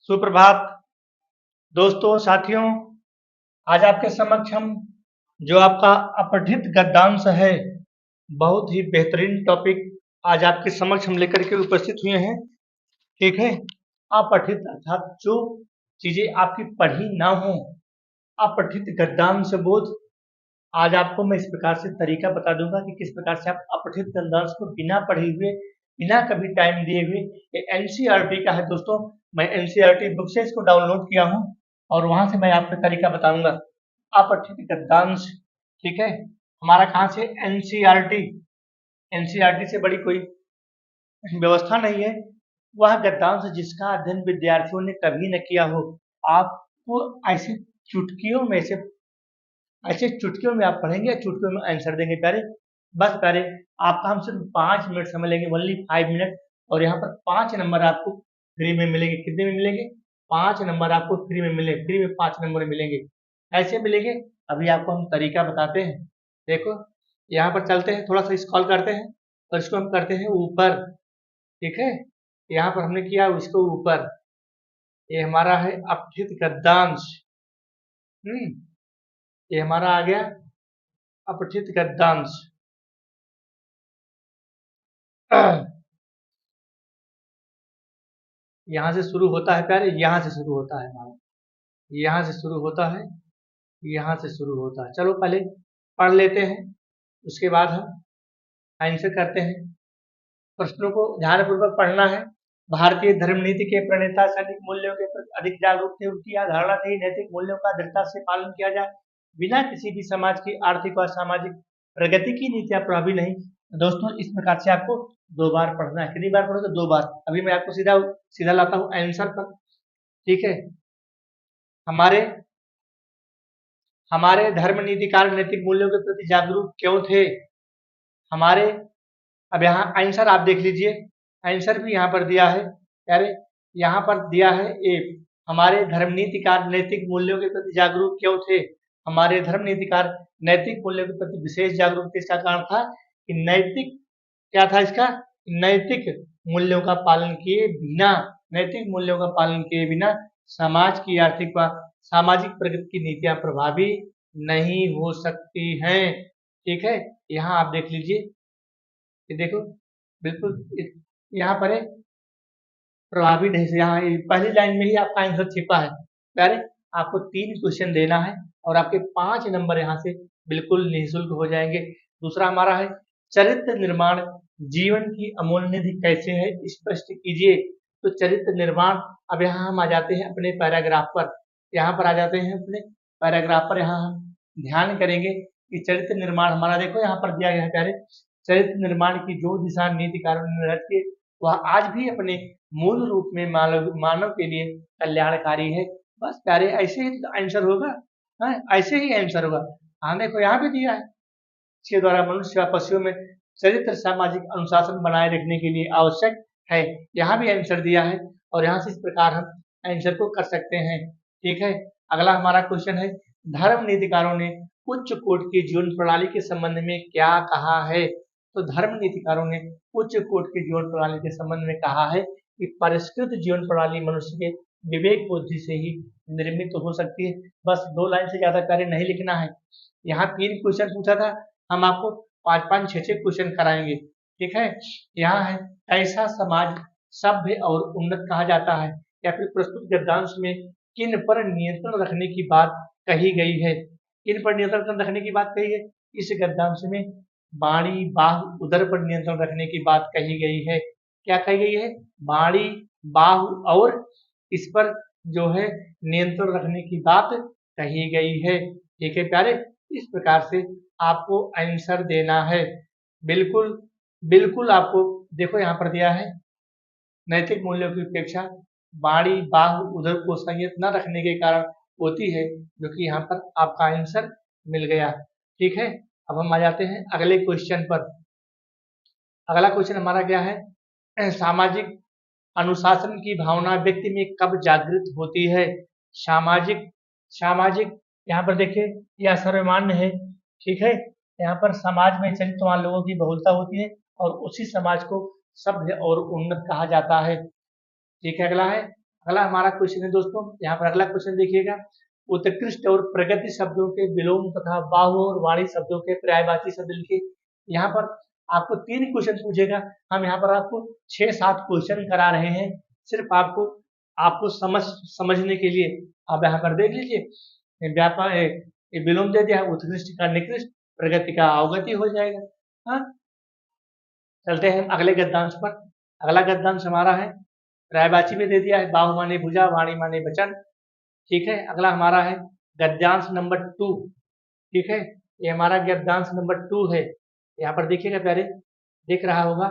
सुप्रभात दोस्तों साथियों। आज आपके समक्ष हम जो आपका अपठित गद्यांश है, बहुत ही बेहतरीन टॉपिक आज आपके समक्ष हम लेकर के उपस्थित हुए हैं। ठीक है, अपठित अर्थात जो चीजें आपकी पढ़ी ना हो, अपठित गद्यांश बोध। आज आपको मैं इस प्रकार से तरीका बता दूंगा कि किस प्रकार से आप अपठित गद्यांश को बिना पढ़े हुए, बिना कभी टाइम दिए हुए, ये एनसीईआरटी का है दोस्तों। मैं एनसीईआरटी बुक से इसको डाउनलोड किया हूं और वहां से मैं आपको तरीका बताऊंगा अपठित गद्यांश। ठीक है, हमारा कहाँ से एनसीईआरटी, एनसीईआरटी से बड़ी कोई व्यवस्था नहीं है। वह गद्यांश जिसका अध्ययन विद्यार्थियों ने कभी न किया हो, आपको ऐसे चुटकियों में से ऐसे चुटकियों में आप पढ़ेंगे, चुटकियों में आंसर देंगे प्यारे। बस प्यारे, आपका हम सिर्फ 5 मिनट समय लेंगे, ओनली 5 मिनट। और यहाँ पर 5 नंबर आपको फ्री में मिलेंगे। कितने में मिलेंगे? 5 नंबर आपको फ्री में मिलेंगे। फ्री में 5 नंबर मिलेंगे। ऐसे मिलेंगे, अभी आपको हम तरीका बताते हैं। देखो, यहाँ पर चलते हैं, थोड़ा सा स्क्रॉल करते हैं और इसको हम करते हैं ऊपर। ठीक है, यहाँ पर हमने किया इसको ऊपर। ये हमारा है अपठित गद्यांश। ये हमारा आ गया अपठित गद्यांश। यहाँ से शुरू होता है प्यारे, यहाँ से शुरू होता है हमारा, यहाँ से शुरू होता है, यहाँ से शुरू होता है। चलो पहले पढ़ लेते हैं, उसके बाद हम आंसर करते हैं। प्रश्नों को ध्यानपूर्वक पढ़ना है। भारतीय धर्म नीति के प्रणेता सैनिक मूल्यों के प्रति अधिक जागरूक थे। उनकी धारणा थी नैतिक मूल्यों का दृढ़ता से पालन किया जाए, बिना किसी भी समाज की आर्थिक और सामाजिक प्रगति की नीतियां प्रभावी नहीं। दोस्तों, इस प्रकार से आपको 2 बार पढ़ना है। कितनी बार पढ़ोगे? 2 बार। अभी मैं आपको सीधा सीधा लाता हूँ आंसर पर। ठीक है, हमारे हमारे धर्म नीतिकार नैतिक मूल्यों के प्रति जागरूक क्यों थे? हमारे, अब यहाँ आंसर आप देख लीजिए, आंसर भी यहाँ पर दिया है। अरे यहाँ पर दिया है ए, हमारे धर्म नीतिकार नैतिक मूल्यों के प्रति जागरूक क्यों थे? हमारे धर्म नीतिकार नैतिक मूल्यों के प्रति विशेष जागरूक थे। इसका कारण था कि नैतिक, क्या था इसका? नैतिक मूल्यों का पालन किए बिना, नैतिक मूल्यों का पालन किए बिना समाज की आर्थिक व सामाजिक प्रगति की नीतियां प्रभावी नहीं हो सकती हैं। ठीक है, यहाँ आप देख लीजिए, ये देखो बिल्कुल यहाँ पर है प्रभावी नहीं से, यहाँ पहली लाइन में ही आपका आंसर छिपा है। प्यारे, आपको 3 क्वेश्चन देना है और आपके 5 नंबर यहाँ से बिल्कुल निःशुल्क हो जाएंगे। दूसरा हमारा है चरित्र निर्माण जीवन की अमूल्य निधि कैसे है, स्पष्ट कीजिए। तो चरित्र निर्माण, अब यहाँ हम आ जाते हैं अपने पैराग्राफ पर। यहाँ पर आ जाते हैं अपने पैराग्राफ पर। यहाँ हम ध्यान करेंगे कि चरित्र निर्माण हमारा, देखो यहाँ पर दिया गया है प्यारे, चरित्र निर्माण की जो दिशा नीतिकारों ने रची वह आज भी अपने मूल रूप में मानव के लिए कल्याणकारी है। बस प्यारे, ऐसे ही आंसर होगा। ऐसे ही आंसर होगा। हाँ देखो, यहाँ भी दिया है, इसके द्वारा मनुष्य व पशुओं में चरित्र सामाजिक अनुशासन बनाए रखने के लिए आवश्यक है। यहाँ भी आंसर दिया है और यहाँ से इस प्रकार हम आंसर को कर सकते हैं। ठीक है, अगला हमारा क्वेश्चन है धर्म नीतिकारों ने उच्च कोटि की जीवन प्रणाली के संबंध में क्या कहा है? तो धर्म नीतिकारों ने उच्च कोटि की जीवन प्रणाली के संबंध में कहा है कि परिष्कृत जीवन प्रणाली मनुष्य के विवेक बुद्धि से ही निर्मित हो सकती है। बस 2 लाइन से ज्यादा कार्य नहीं लिखना है। यहाँ 3 क्वेश्चन पूछा था, हम आपको 5-5, 6-6 क्वेश्चन कराएंगे। ठीक है, यहाँ है ऐसा समाज सभ्य और उन्नत कहा जाता है, या फिर प्रस्तुत गद्यांश में किन पर नियंत्रण रखने की बात कही गई है? किन पर नियंत्रण रखने की बात कही है? इस गद्यांश में बाणी बाहु उदर पर नियंत्रण रखने की बात कही गई है। क्या कही गई है? बाणी बाहु और इस पर जो है नियंत्रण रखने की बात कही गई है। ठीक है प्यारे, इस प्रकार से आपको आंसर देना है। बिल्कुल बिल्कुल, आपको देखो यहाँ पर दिया है नैतिक मूल्यों की उपेक्षा बाणी बाहु उदर को संयत न रखने के कारण होती है, जो कि यहाँ पर आपका आंसर मिल गया। ठीक है, अब हम आ जाते हैं अगले क्वेश्चन पर। अगला क्वेश्चन हमारा क्या है? सामाजिक अनुशासन की भावना व्यक्ति में कब जागृत होती है? सामाजिक सामाजिक यहाँ पर देखिए, यह सर्वमान्य है। ठीक है, यहाँ पर समाज में चरित्रवान लोगों की बहुलता होती है और उसी समाज को सभ्य और उन्नत कहा जाता है। ठीक है, अगला है अगला हमारा क्वेश्चन है दोस्तों, यहाँ पर अगला क्वेश्चन देखिएगा, उत्कृष्ट और प्रगति शब्दों के विलोम तथा बाहु और वाणी शब्दों के पर्यायवाची शब्द लिखिए। यहाँ पर आपको 3 क्वेश्चन पूछेगा। हम यहाँ पर आपको 6-7 क्वेश्चन करा रहे हैं, सिर्फ आपको आपको समझने के लिए। आप यहाँ पर देख लीजिए, व्यापार विलोम दे दिया, उत्कृष्ट का निकृष्ट, प्रगति का अवगति हो जाएगा। हाँ, चलते हैं अगले गद्यांश पर। अगला गद्यांश हमारा है, पर्यायवाची में दे दिया है, बाहु माने भुजा, वाणी माने वचन। ठीक है, अगला हमारा है गद्यांश नंबर 2। ठीक है, ये हमारा गद्यांश नंबर 2 है। यहाँ पर देखिएगा प्यारे, दिख रहा होगा,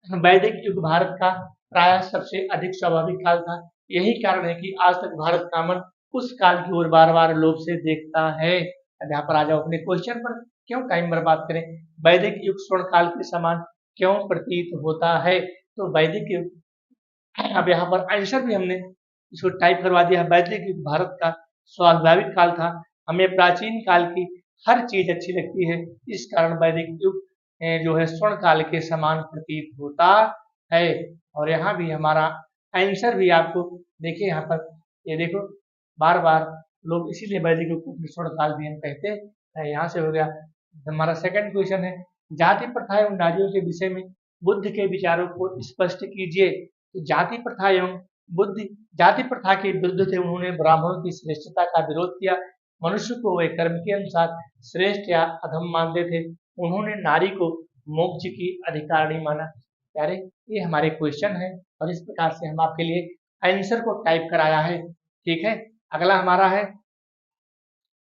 वैदिक युग भारत का प्राय सबसे अधिक स्वाभाविक काल था। यही कारण है कि आज तक भारत का मन उस काल की ओर बार बार लोभ से देखता है। अब यहाँ पर आ जाओ अपने क्वेश्चन पर, क्यों टाइम बर्बाद करें, वैदिक युग स्वर्ण काल के समान क्यों प्रतीत होता है। तो वैदिक युग, अब यहाँ पर आंसर भी हमने इसको टाइप करवा दिया है, वैदिक युग भारत का स्वाभाविक काल था। हमें प्राचीन काल की हर चीज अच्छी लगती है, इस कारण वैदिक युग जो है स्वर्ण काल के समान प्रतीत होता है। और यहाँ भी हमारा आंसर भी आपको देखिए, यहाँ पर ये देखो, बार बार लोग इसीलिए वैदिक युग को स्वर्ण काल भी हम कहते हैं। यहाँ से हो गया हमारा सेकंड क्वेश्चन है, जाति प्रथा एवं नारियों के विषय में बुद्ध के विचारों को स्पष्ट कीजिए। तो जाति प्रथा एवं बुद्ध जाति प्रथा के विरुद्ध थे, उन्होंने ब्राह्मणों की श्रेष्ठता का विरोध किया, मनुष्य को वे कर्म के अनुसार श्रेष्ठ या अधम मानते थे, उन्होंने नारी को मोक्ष की अधिकारिणी माना। प्यारे, ये हमारे क्वेश्चन है और इस प्रकार से हम आपके लिए आंसर को टाइप कराया है। ठीक है, अगला हमारा है,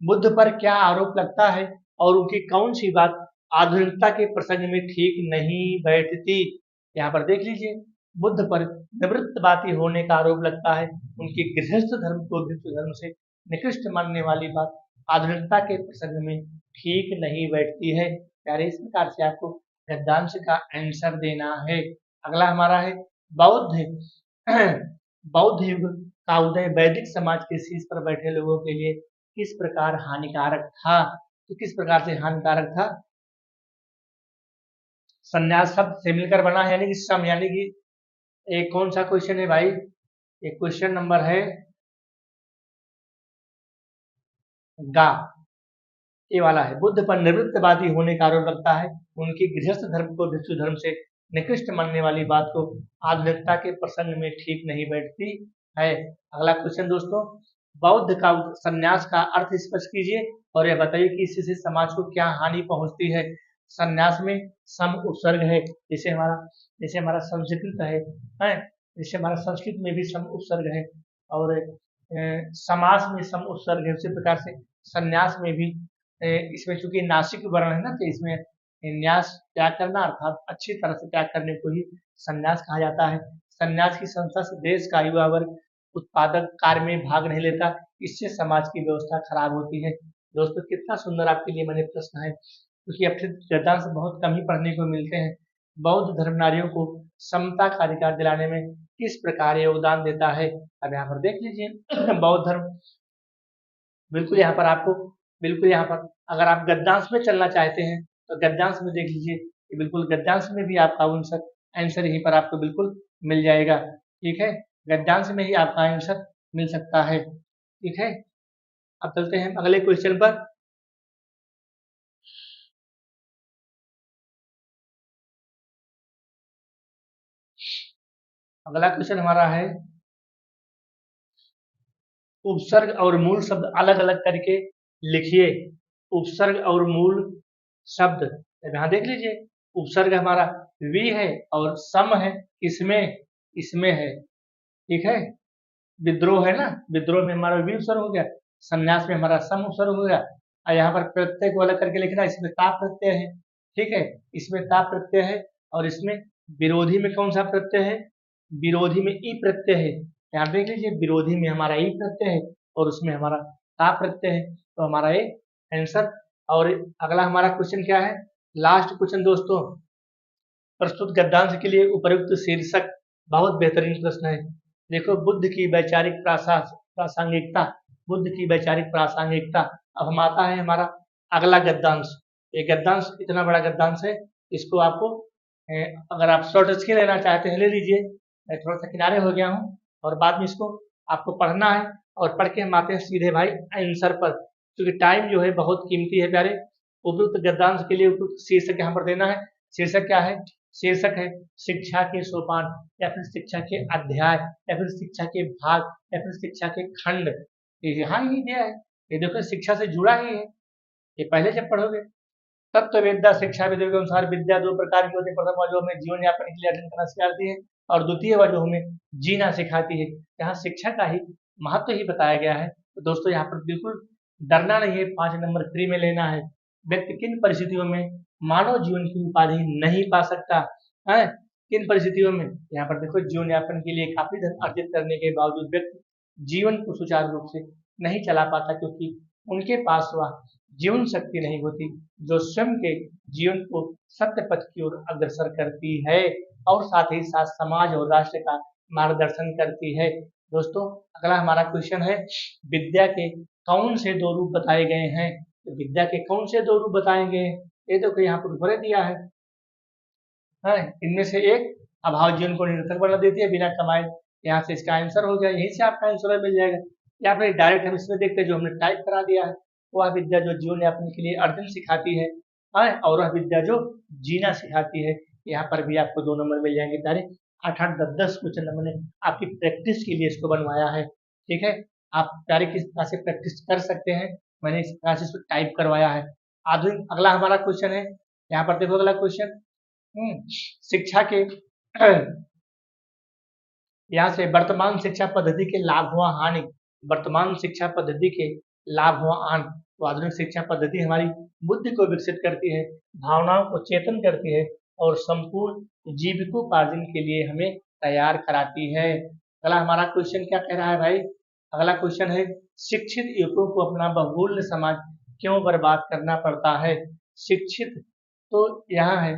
बुद्ध पर क्या आरोप लगता है और उनकी कौन सी बात आधुनिकता के प्रसंग में ठीक नहीं बैठती। यहाँ पर देख लीजिए, बुद्ध पर निवृत्तवादी होने का आरोप लगता है, उनकी गृहस्थ धर्म को विश्व धर्म से निकृष्ट मानने वाली बात आधुनिकता के प्रसंग में ठीक नहीं बैठती है। प्यारे, इस प्रकार से आपको गद्यांश का आंसर देना है। अगला हमारा है, बौद्ध बौद्ध युग का उदय वैदिक समाज के शीर्ष पर बैठे लोगों के लिए किस प्रकार हानिकारक था। तो किस प्रकार से हानिकारक था, संन्यास शब्द से मिलकर बना है, यानी कि सम, यानी कि एक कौन सा क्वेश्चन है भाई, एक क्वेश्चन नंबर है गा, ये वाला है। बुद्ध पर निवृत्तवादी होने का आरोप लगता है, उनकी गृहस्थ धर्म को भिक्षु धर्म से निकृष्ट मानने वाली बात को आधुनिकता के प्रसंग में ठीक नहीं बैठती है। अगला क्वेश्चन दोस्तों, बौद्ध का संन्यास का अर्थ स्पष्ट कीजिए और यह बताइए कि इससे समाज को क्या हानि पहुंचती है। संन्यास में सम उपसर्ग है, जैसे हमारा संस्कृत है, जैसे हमारा संस्कृत में भी सम उपसर्ग है और समास में सम उपसर्ग है, उसी प्रकार से संन्यास में भी इसमें चूंकि नासिक वर्ण है ना, तो इसमें न्यास त्याग करना अर्थात अच्छी तरह से त्याग करने को ही संन्यास कहा जाता है। संन्यास की संस्था से देश का युवा वर्ग उत्पादक कार्य में भाग नहीं लेता, इससे समाज की व्यवस्था खराब होती है। दोस्तों, कितना सुंदर आपके लिए मैंने प्रश्न है, क्योंकि अब गद्यांश बहुत कम ही पढ़ने को मिलते हैं। बौद्ध धर्म नारियों को समता का अधिकार दिलाने में किस प्रकार योगदान देता है। अब यहाँ पर देख लीजिए, बौद्ध धर्म बिल्कुल यहाँ पर आपको, बिल्कुल यहाँ पर अगर आप गद्यांश में चलना चाहते हैं तो गद्यांश में देख लीजिए, कि बिल्कुल गद्यांश में भी आपका आंसर यहीं पर आपको बिल्कुल मिल जाएगा। ठीक है, गद्यांश में ही आपका आंसर मिल सकता है। ठीक है, अब चलते हैं अगले क्वेश्चन पर। अगला क्वेश्चन हमारा है, उपसर्ग और मूल शब्द अलग अलग करके लिखिए। उपसर्ग और मूल शब्द, यहाँ देख लीजिए, उपसर्ग हमारा वी है और सम है, इसमें इसमें है। ठीक है, विद्रोह है ना, विद्रोह में हमारा वी उपसर्ग हो गया, संन्यास में हमारा सम उपसर्ग हो गया, और यहाँ पर प्रत्यय को अलग करके लिखना, इसमें ताप प्रत्यय है। ठीक है, इसमें ताप प्रत्यय है और इसमें विरोधी में कौन सा प्रत्यय है, विरोधी में ई प्रत्यय है। यहाँ देख लीजिए, विरोधी में हमारा ई प्रत्यय है और उसमें हमारा ताप प्रत्यय है, तो हमारा ये आंसर। और अगला हमारा क्वेश्चन क्या है, लास्ट क्वेश्चन दोस्तों, प्रस्तुत गद्यांश के लिए उपयुक्त शीर्षक। बहुत बेहतरीन प्रश्न है। देखो, बुद्ध की वैचारिक प्रासंगिकता, बुद्ध की वैचारिक प्रासंगिकता। अब हम आता है हमारा अगला गद्यांश। ये गद्यांश इतना बड़ा गद्यांश है, इसको आपको अगर आप शॉर्ट स्क्रीन लेना चाहते हैं ले लीजिए, मैं थोड़ा सा किनारे हो गया हूँ, और बाद में इसको आपको पढ़ना है, और पढ़ के हम आते हैं सीधे भाई आंसर पर, क्योंकि टाइम जो है बहुत कीमती है प्यारे। उपयुक्त गद्यांश के लिए उपयुक्त शीर्षक यहाँ पर देना है। शीर्षक क्या है? शीर्षक है शिक्षा के सोपान, या फिर शिक्षा के अध्याय, या फिर शिक्षा के भाग, या फिर शिक्षा के खंड। यहाँ ही दिया है, ये देखो शिक्षा से जुड़ा ही है, ये पहले जब पढ़ोगे। तत्व वेदा शिक्षा विदों के अनुसार विद्या दो प्रकार की होती है। प्रथम जो हमें जीवन यापन के लिए अर्जन करना सिखाती है, और द्वितीय जो हमें जीना सिखाती है। यहाँ शिक्षा का ही महत्व ही बताया गया है। तो दोस्तों यहाँ पर बिल्कुल डरना नहीं है, 5 नंबर फ्री में लेना है। व्यक्ति किन परिस्थितियों में मानव जीवन की उपाधि नहीं पा सकता है? किन परिस्थितियों में? यहाँ पर देखो, जीवन यापन के लिए काफी धन अर्जित करने के बावजूद व्यक्ति जीवन को सुचारू रूप से नहीं चला पाता, क्योंकि उनके पास वह जीवन शक्ति नहीं होती जो स्वयं के जीवन को सत्य पथ की ओर अग्रसर करती है, और साथ ही साथ समाज और राष्ट्र का मार्गदर्शन करती है। दोस्तों अगला हमारा क्वेश्चन है, विद्या के कौन से दो रूप बताए गए हैं? तो विद्या के कौन से दो रूप बताएंगे? ये तो यहाँ पर भरे दिया है। इनमें से एक अभाव जीवन को निरर्थक बना देती है, बिना कमाए। यहाँ से इसका आंसर हो गया, यहीं से आपका आंसर मिल जाएगा। या फिर डायरेक्ट हम इसमें देखते हैं, जो हमने टाइप करा दिया है, वह विद्या जो जीवन यापन के लिए अर्जन सिखाती है, और वह विद्या जो जीना सिखाती है। यहाँ पर भी आपको 2 नंबर मिल जाएंगे। डायरेक्ट 8-8, 10-10 क्वेश्चन हमने आपकी प्रैक्टिस के लिए इसको बनवाया है। ठीक है, आप डायरेक्ट किस तरह से प्रैक्टिस कर सकते हैं, मैंने इस तरह से इसको टाइप करवाया है। आधुनिक अगला हमारा क्वेश्चन है, यहाँ पर देखो अगला क्वेश्चन, शिक्षा के यहाँ से वर्तमान शिक्षा पद्धति के लाभ हुआ हानि। वर्तमान शिक्षा पद्धति के लाभ हुआ हानि। तो आधुनिक शिक्षा पद्धति हमारी बुद्धि को विकसित करती है, भावनाओं को चेतन करती है, और संपूर्ण जीविकोपार्जन के लिए हमें तैयार कराती है। अगला हमारा क्वेश्चन क्या कह रहा है भाई? अगला क्वेश्चन है, शिक्षित युवकों को अपना बहुमूल्य समाज क्यों बर्बाद करना पड़ता है? शिक्षित तो यहाँ है,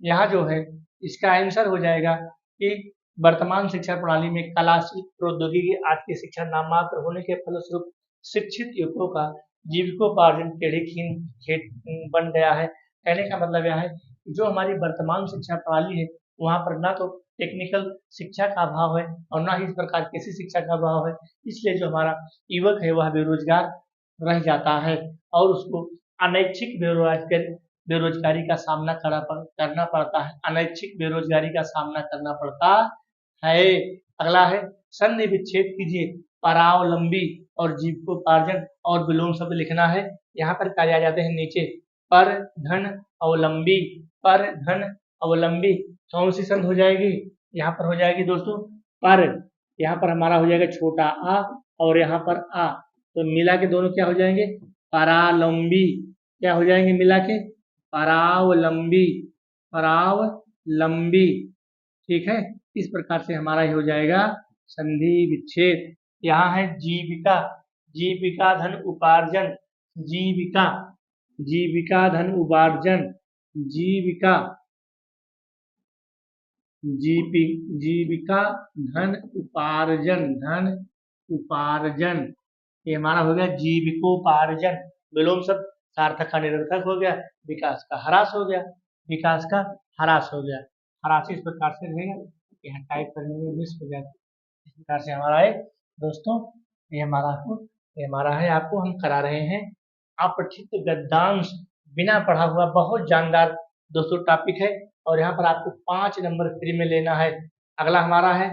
यहाँ जो है इसका आंसर हो जाएगा कि वर्तमान शिक्षा प्रणाली में कला, शिल्प, प्रौद्योगिकी आदि की शिक्षा नाममात्र होने के फलस्वरूप शिक्षित युवकों का जीविकोपार्जन टेढ़ी बन गया है। कहने का मतलब यह है कि जो हमारी वर्तमान शिक्षा प्रणाली है, वहाँ पर ना तो टेक्निकल शिक्षा का अभाव है, और ना ही इस प्रकार किसी शिक्षा का अभाव है। इसलिए जो हमारा युवक है वह बेरोजगार रह जाता है, और उसको अनैच्छिक बेरोजगारी का सामना करना पड़ता है। अनैच्छिक बेरोजगारी का सामना करना पड़ता है। अगला है, संधि विच्छेद कीजिए, परावलंबी और जीविकोपार्जन और विलोम शब्द लिखना है। यहाँ पर क्या आ जाते हैं नीचे, पर धन अवलंबी, पर धन अवलंबी कौन सी संधि हो जाएगी? यहाँ पर हो जाएगी दोस्तों पर, यहाँ पर हमारा हो जाएगा छोटा आ, और यहाँ पर आ, तो मिला के दोनों क्या हो जाएंगे? परावलंबी। क्या हो जाएंगे मिला के? परावलंबी, परावलंबी। ठीक है, इस प्रकार से हमारा ये हो जाएगा संधि विच्छेद। यहाँ है जीविका, जीविका धन उपार्जन, जीविका, जीविका धन उपार्जन, जीविका, जीविका धन उपार्जन, धन उपार्जन। ये हमारा हो गया जीविकोपार्जन। विलोम शब्द सार्थक का निरर्थक हो गया, विकास का ह्रास हो गया, विकास का ह्रास हो गया। ह्रास इस प्रकार से रहेगा, यहाँ टाइप करने में मिस हो जाता है। इस प्रकार से हमारा है दोस्तों, ये हमारा है, आपको हम करा रहे हैं अपठित गद्यांश, बिना पढ़ा हुआ बहुत जानदार दोस्तों टॉपिक है, और यहाँ पर आपको 5 नंबर फ्री में लेना है। अगला हमारा है,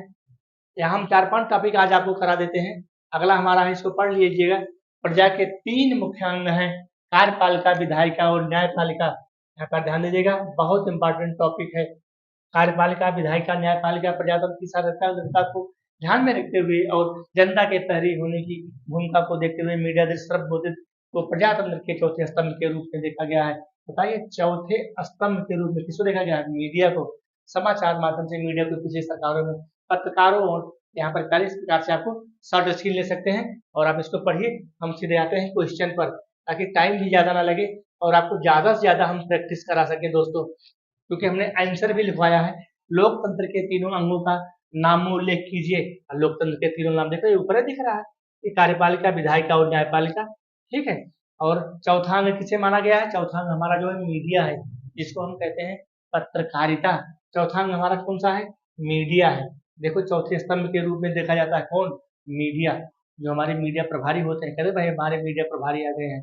यहाँ हम 4-5 टॉपिक आज आपको करा देते हैं। अगला हमारा है, इसको पढ़ लीजिएगा। प्रजा के 3 मुख्य अंग हैं, कार्यपालिका, विधायिका और न्यायपालिका। यहाँ पर ध्यान दीजिएगा, बहुत इंपॉर्टेंट टॉपिक है। कार्यपालिका, विधायिका, न्यायपालिका प्रजातंत्र की सार्वभौमिकता को ध्यान में रखते हुए और जनता के तहरीर होने की भूमिका को देखते हुए मीडिया सर्वबोधित को प्रजातंत्र के चौथे स्तंभ के रूप में देखा गया है। बताइए, चौथे स्तंभ के रूप में किसको देखा गया है? मीडिया को। समाचार माध्यम से मीडिया को पीछे सरकारों में पत्रकारों, और यहाँ पर इस प्रकार से आपको शॉर्ट स्क्रीन ले सकते हैं, और आप इसको पढ़िए। हम सीधे आते हैं क्वेश्चन पर, ताकि टाइम भी ज्यादा ना लगे और आपको ज्यादा से ज्यादा हम प्रैक्टिस करा सके दोस्तों, क्योंकि हमने आंसर भी लिखवाया है। लोकतंत्र के तीनों अंगों का नामोल्लेख कीजिए। लोकतंत्र के तीनों नाम देखो, ये ऊपर दिख रहा है, ये कार्यपालिका, विधायिका और न्यायपालिका। ठीक है, और चौथा अंग किसे माना गया है? चौथा अंग हमारा जो है मीडिया है, जिसको हम कहते हैं पत्रकारिता। चौथा अंग हमारा कौन सा है? मीडिया है। देखो चौथे स्तंभ के रूप में देखा जाता है कौन? मीडिया। जो हमारे मीडिया प्रभारी होते हैं, कहते भाई हमारे मीडिया प्रभारी आ गए हैं।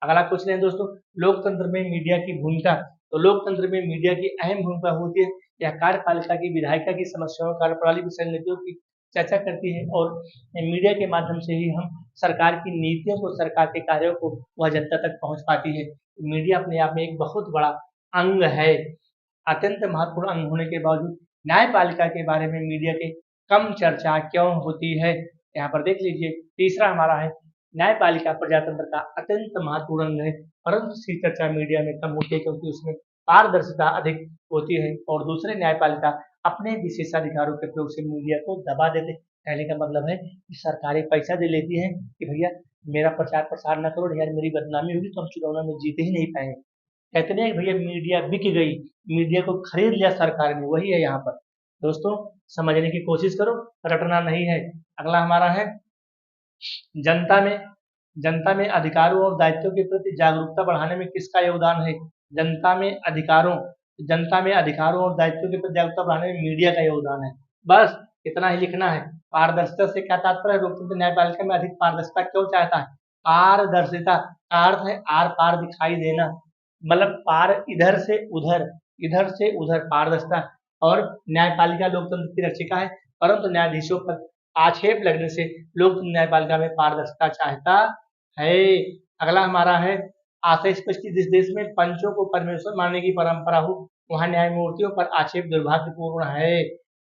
अगला क्वेश्चन है दोस्तों, लोकतंत्र में मीडिया की भूमिका। तो लोकतंत्र में मीडिया की अहम भूमिका होती है। यह कार्यपालिका की विधायिका की समस्याओं, कार्यप्रणाली विषय नीतियों की चर्चा करती है और मीडिया के माध्यम से ही हम सरकार की नीतियों को, सरकार के कार्यों को वह जनता तक पहुंच पाती है। मीडिया अपने आप में एक बहुत बड़ा अंग है। अत्यंत महत्वपूर्ण अंग होने के बावजूद न्यायपालिका के बारे में मीडिया के कम चर्चा क्यों होती है? यहाँ पर देख लीजिए, तीसरा हमारा है, न्यायपालिका प्रजातंत्र का अत्यंत महत्वपूर्ण अंग है, परंतु इसकी चर्चा मीडिया में कम होती है क्योंकि उसमें पारदर्शिता अधिक होती है। और दूसरे, न्यायपालिका अपने विशेषाधिकारों के प्रयोग से मीडिया को दबा देते। कहने का मतलब है कि सरकारें पैसा दे लेती हैं कि भैया मेरा प्रचार प्रसार न करो, यार मेरी बदनामी होगी तो हम चुनाव में जीते ही नहीं पाएंगे। कहते नहीं भैया मीडिया बिक गई, मीडिया को खरीद लिया सरकार ने, वही है यहाँ पर। दोस्तों समझने की कोशिश करो, रटना नहीं है। अगला हमारा है, जनता में जनता में अधिकारों और दायित्वों के प्रति जागरूकता बढ़ाने में किसका योगदान है? जनता में अधिकारों और दायित्वों के प्रति जागरूकता बढ़ाने में मीडिया का योगदान है। बस इतना ही लिखना है। पारदर्शिता से क्या तात्पर्य है? लोकतंत्र न्यायपालिका में अधिक पारदर्शिता क्यों चाहता है? पारदर्शिता का अर्थ है आर पार दिखाई देना, मतलब पार इधर से उधर पारदर्शिता। और न्यायपालिका लोकतंत्र की रक्षिका है, परंतु न्यायाधीशों पर आक्षेप लगने से लोकतंत्र न्यायपालिका में पारदर्शिता चाहता है। अगला हमारा है, आशय स्पष्टि, जिस देश में पंचों को परमेश्वर मानने की परंपरा हो वहां न्यायमूर्तियों पर आक्षेप दुर्भाग्यपूर्ण है।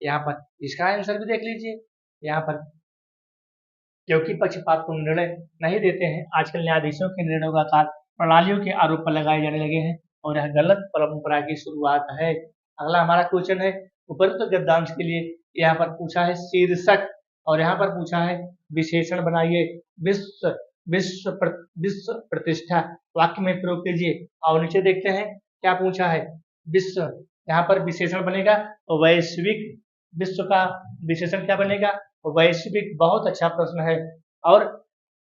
यहाँ पर इसका आंसर भी देख लीजिए। यहाँ पर क्योंकि पक्षपात को निर्णय नहीं देते हैं, आजकल न्यायाधीशों के निर्णयों का आकार प्रणालियों के आरोप पर लगाए जाने लगे हैं और यह गलत परंपरा की शुरुआत है। अगला हमारा क्वेश्चन है, उपरोक्त गद्यांश के लिए यहाँ पर पूछा है शीर्षक और यहाँ पर पूछा है विशेषण बनाइए। विश्व विश्व प्रतिष्ठा वाक्य में प्रयोग कीजिए और नीचे देखते हैं क्या पूछा है। विश्व, यहाँ पर विशेषण बनेगा वैश्विक। विश्व का विशेषण क्या बनेगा? वैश्विक। बहुत अच्छा प्रश्न है। और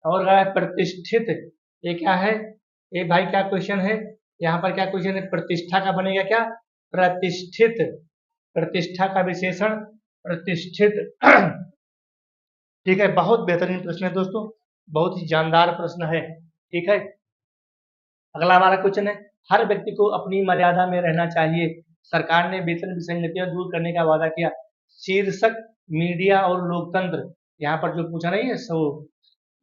प्रतिष्ठित, ये क्या है? ये भाई क्या क्वेश्चन है? यहाँ पर क्या क्वेश्चन है? प्रतिष्ठा का बनेगा क्या? प्रतिष्ठित। प्रतिष्ठा का विशेषण प्रतिष्ठित। ठीक है, बहुत बेहतरीन प्रश्न है दोस्तों, बहुत ही जानदार प्रश्न है। ठीक है, अगला हमारा क्वेश्चन है, हर व्यक्ति को अपनी मर्यादा में रहना चाहिए, सरकार ने वेतन विसंगतियां दूर करने का वादा किया। शीर्षक मीडिया और लोकतंत्र, यहाँ पर जो पूछा नहीं है सो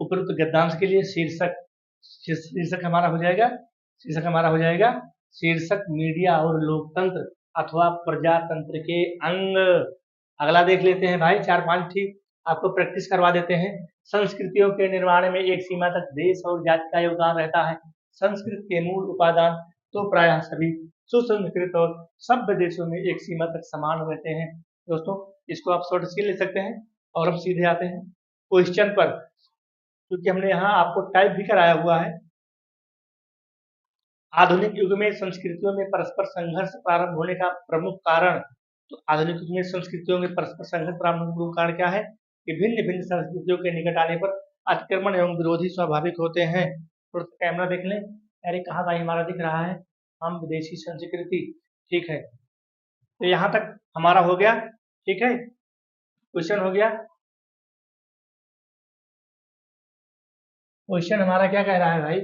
उपरोक्त गद्यांश के लिए शीर्षक हमारा हो जाएगा शीर्षक मीडिया और लोकतंत्र अथवा प्रजातंत्र के अंग। अगला देख लेते हैं भाई, 4-5 ठीक आपको प्रैक्टिस करवा देते हैं। संस्कृतियों के निर्माण में एक सीमा तक देश और जाति का योगदान रहता है। संस्कृत के मूल उपादान तो प्रायः सभी सुसंस्कृत और सभ्य देशों में एक सीमा तक समान रहते हैं। दोस्तों इसको आप शॉर्ट से ले सकते हैं और हम सीधे आते हैं क्वेश्चन पर, क्योंकि हमने यहाँ आपको टाइप भी कराया हुआ है। आधुनिक युग में संस्कृतियों में परस्पर संघर्ष प्रारंभ होने का प्रमुख कारण, तो आधुनिक युग में संस्कृतियों में परस्पर संघर्ष प्रारंभ होने का प्रमुख कारण क्या है कि भिन्न भिन्न संस्कृतियों के निकट आने पर अतिक्रमण एवं विरोधी स्वाभाविक होते हैं। तो कैमरा देख लें, अरे कहाँ भाई हमारा दिख रहा है, हम विदेशी संस्कृति। ठीक है, तो यहाँ तक हमारा हो गया। ठीक है, क्वेश्चन हो गया। क्वेश्चन हमारा क्या कह रहा है भाई,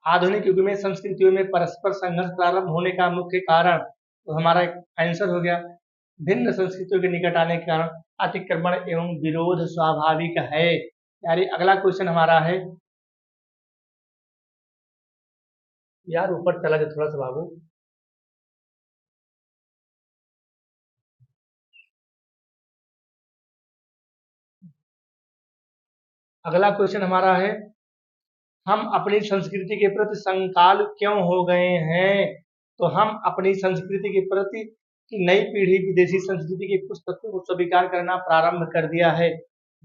आधुनिक युग में संस्कृतियों में परस्पर संघर्ष प्रारंभ होने का मुख्य कारण, तो हमारा आंसर हो गया भिन्न संस्कृतियों के निकट आने के कारण अतिक्रमण एवं विरोध स्वाभाविक है। यार अगला क्वेश्चन हमारा है, यार ऊपर चला जाए थोड़ा सा बाबू। अगला क्वेश्चन हमारा है, हम अपनी संस्कृति के प्रति संकाल क्यों हो गए हैं? तो हम अपनी संस्कृति के प्रति की नई पीढ़ी विदेशी संस्कृति के कुछ तत्वों को स्वीकार करना प्रारंभ कर दिया है।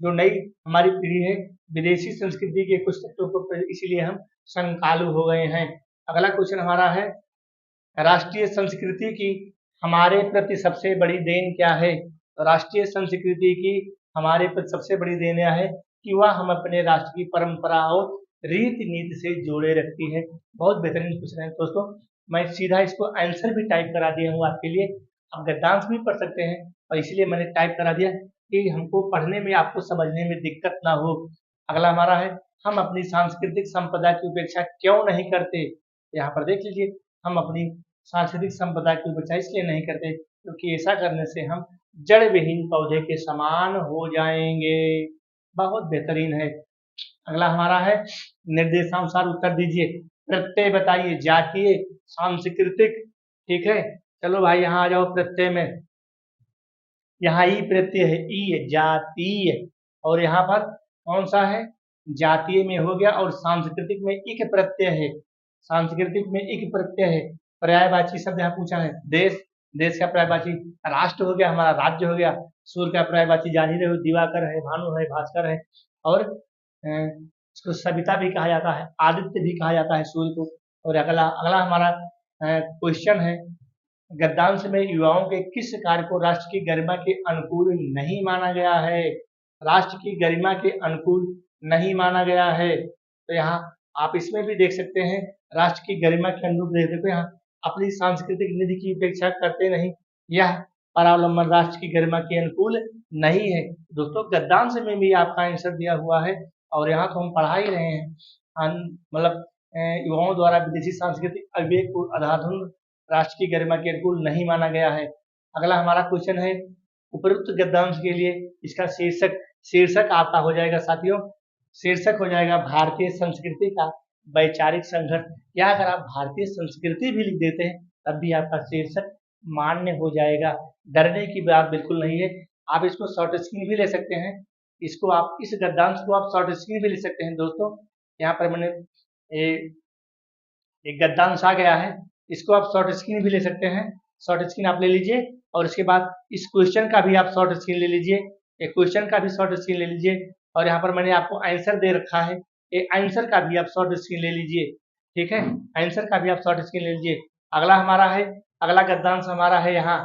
जो नई हमारी पीढ़ी है विदेशी संस्कृति के कुछ तत्वों को, इसीलिए हम संकालु हो गए हैं। अगला क्वेश्चन हमारा है, राष्ट्रीय संस्कृति की हमारे प्रति सबसे बड़ी देन क्या है? तो राष्ट्रीय संस्कृति की हमारे प्रति सबसे बड़ी देन यह है कि वह हम अपने राष्ट्र की परंपरा और रीति नीति से जोड़े रखती है। बहुत बेहतरीन क्वेश्चन है दोस्तों, मैं सीधा इसको आंसर भी टाइप करा दिया हूँ आपके लिए, आप गद्यांश भी पढ़ सकते हैं और इसीलिए मैंने टाइप करा दिया। कि हमको पढ़ने में, आपको समझने में दिक्कत ना हो। अगला हमारा है, हम अपनी सांस्कृतिक संपदा की उपेक्षा क्यों नहीं करते। यहाँ पर देख लीजिए, हम अपनी सांस्कृतिक संपदा की उपेक्षा इसलिए नहीं करते क्योंकि ऐसा करने से हम जड़ विहीन पौधे के समान हो जाएंगे। बहुत बेहतरीन है। अगला हमारा है, निर्देशानुसार उत्तर दीजिए। प्रत्यय बताइए, जातीय, सांस्कृतिक। ठीक है, चलो भाई यहाँ आ जाओ प्रत्यय में। यहाँ ई प्रत्यय है, ई जातीय, और यहाँ पर कौन सा है, जातीय में हो गया, और सांस्कृतिक में इक प्रत्यय है। सांस्कृतिक में इक प्रत्यय है। पर्यायवाची शब्द यहाँ पूछा है, देश, देश का पर्यायवाची राष्ट्र हो गया, हमारा राज्य हो गया। सूर्य का पर्यायवाची जान ही रहे हो, दिवाकर है, भानु है, भास्कर है। और इसको सविता भी कहा जाता है, आदित्य भी कहा जाता है सूर्य को। और अगला अगला हमारा क्वेश्चन है, गद्यांश में युवाओं के किस कार्य को राष्ट्र की गरिमा के अनुकूल नहीं माना गया है। राष्ट्र की गरिमा के अनुकूल नहीं माना गया है। तो यहाँ आप इसमें भी देख सकते हैं, राष्ट्र की गरिमा के अनुरूप देखो, यहाँ अपनी सांस्कृतिक निधि की उपेक्षा करते नहीं, यह परावलंबन राष्ट्र की गरिमा के अनुकूल नहीं है। दोस्तों गद्यांश में भी आपका आंसर दिया हुआ है, और यहाँ तो हम पढ़ा ही रहे हैं, मतलब युवाओं द्वारा विदेशी सांस्कृतिक अभिव्यक्ति को आधारभूत राष्ट्र की गरिमा के अनुकूल नहीं माना गया है। अगला हमारा क्वेश्चन है, उपयुक्त गद्यांश के लिए इसका शीर्षक, शीर्षक आपका हो जाएगा साथियों, शीर्षक हो जाएगा भारतीय संस्कृति का वैचारिक संघर्ष। या अगर आप भारतीय संस्कृति भी लिख देते हैं तब भी आपका शीर्षक मान्य हो जाएगा। डरने की बात बिल्कुल नहीं है। आप इसको शॉर्ट स्क्रीन भी ले सकते हैं, इसको आप, इस गद्यांश को आप शॉर्ट स्क्रीन भी ले सकते हैं। दोस्तों यहाँ पर मैंने एक गद्यांश आ गया है, इसको आप शॉर्ट स्क्रीन भी ले सकते हैं। शॉर्ट स्क्रीन आप ले लीजिए, और इसके बाद इस क्वेश्चन का भी आप शॉर्ट स्क्रीन ले लीजिए, एक क्वेश्चन का भी शॉर्ट स्क्रीन ले लीजिए, और यहाँ पर मैंने आपको आंसर दे रखा है, एक आंसर का भी आप शॉर्ट स्क्रीन ले लीजिए। ठीक है, आंसर का भी आप शॉर्ट स्क्रीन ले लीजिए। अगला हमारा है, अगला गद्यांश हमारा है यहाँ,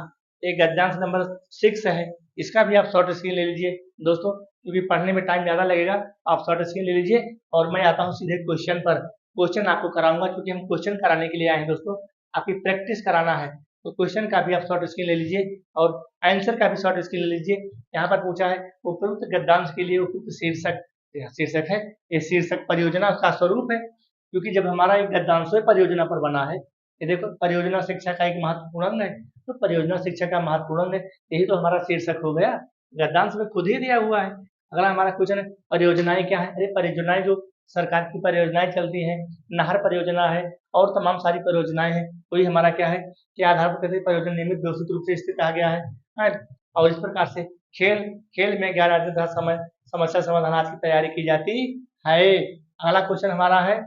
एक गद्यांश नंबर 6 है, इसका भी आप शॉर्ट स्क्रीन ले लीजिए। दोस्तों क्योंकि पढ़ने में टाइम ज़्यादा लगेगा, आप शॉर्ट स्क्रीन ले लीजिए, और मैं आता हूँ सीधे क्वेश्चन पर। क्वेश्चन आपको कराऊंगा, क्योंकि हम क्वेश्चन कराने के लिए आए हैं दोस्तों, आपकी प्रैक्टिस कराना है। तो क्वेश्चन का भी आप शॉर्ट स्क्रीन ले लीजिए, और आंसर का भी शॉर्ट स्क्रीन ले लीजिए। यहाँ पर पूछा है, उपयुक्त गद्यांश के लिए उपयुक्त शीर्षक, शीर्षक है, ये शीर्षक परियोजना का स्वरूप है, क्योंकि जब हमारा एक गद्यांश परियोजना पर बना है, ये देखो परियोजना शिक्षा का एक महत्वपूर्ण अंग है, तो परियोजना शिक्षा का महत्वपूर्ण अंग है, यही तो हमारा शीर्षक हो गया, गद्यांश में खुद ही दिया हुआ है। अगला हमारा क्वेश्चन है, परियोजनाएं क्या है। अरे परियोजनाएं जो सरकार की परियोजनाएं चलती हैं, नहर परियोजना है, और तमाम सारी परियोजनाएं हैं, वही हमारा क्या है कि आधार पर कैसे परियोजना नियमित व्यवस्थित रूप से स्थित आ गया है। और इस प्रकार से खेल, खेल में ज्ञान अर्जन तथा समय समस्या समाधान की तैयारी की जाती है। अगला क्वेश्चन हमारा है,